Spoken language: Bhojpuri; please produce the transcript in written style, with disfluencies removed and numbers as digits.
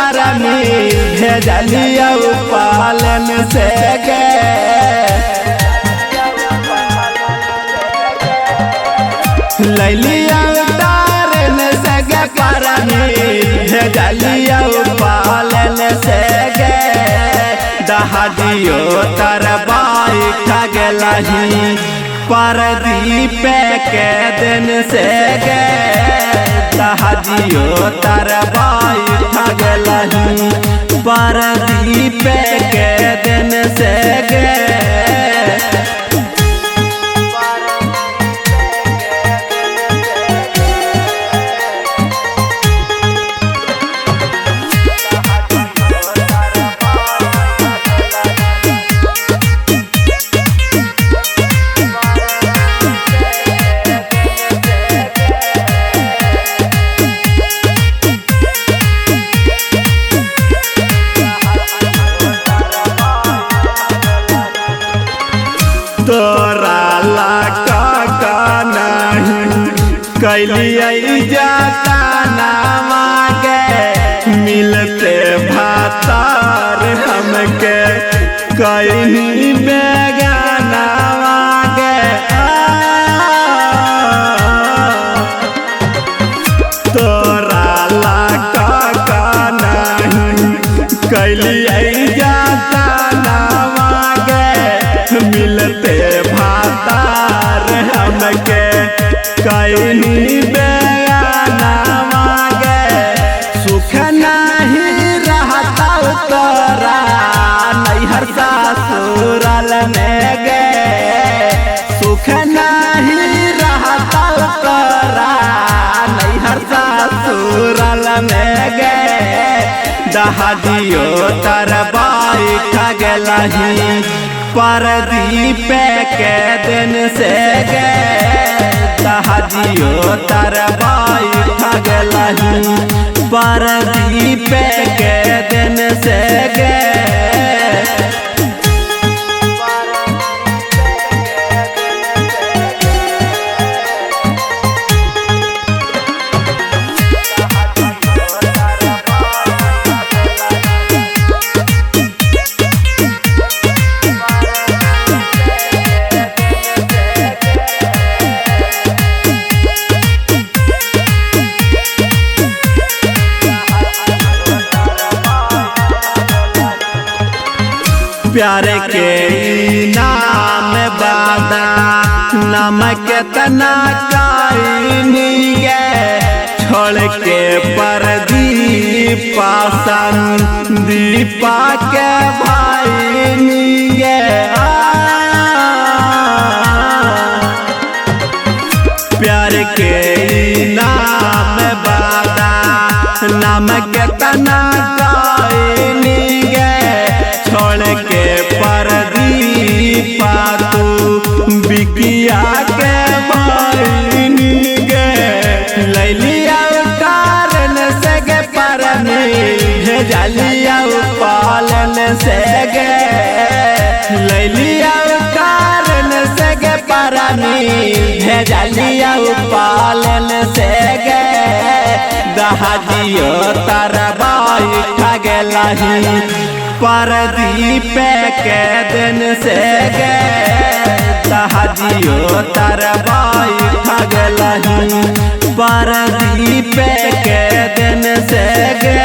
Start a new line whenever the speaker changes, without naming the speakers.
परनी भेजलिया पालन से गे लैलिया तारन से गे परनी भेजलिया पालन से गे दहादियो तर बाइक गलही परदीप के दिन से गे दहादियो तर बाइक गलही परदीप के दिन से गे तोरा लका का नहीं कैलिए जाता ना मांगे मिलते भातार हमके कहीं बेगाना मांगे तोरा लका का नहीं कैलिए जाता ना मिलते भातार हमके कहीं बेगाना मांगे सुख नहीं रहता तोरा नैहर ससुराल में गे सुख नहीं रहता तोरा नैहर ससुराल में गे दहादियो तर बाइक गलही परदीप के दिन से गे दहादियो तर बाइक गलही परदीप के दिन से गे प्यार के नाम बादा नमक तना काई गे छोड़ के परदीपा संदीपा के भाई गे प्यार के नाम बादा नमक तना काई गे छोड़ के परदीपा तू बिकिया के भाई गे लैलिया कारण से गे परनी भेजलिया पालन से गे लैलिया कारण से गे परनी भेजलिया पालन से गे दहादियो तर बाइक गलही परदीप के दिन से गे दहादियो तर बाइक गलही परदीप के दिन से गे।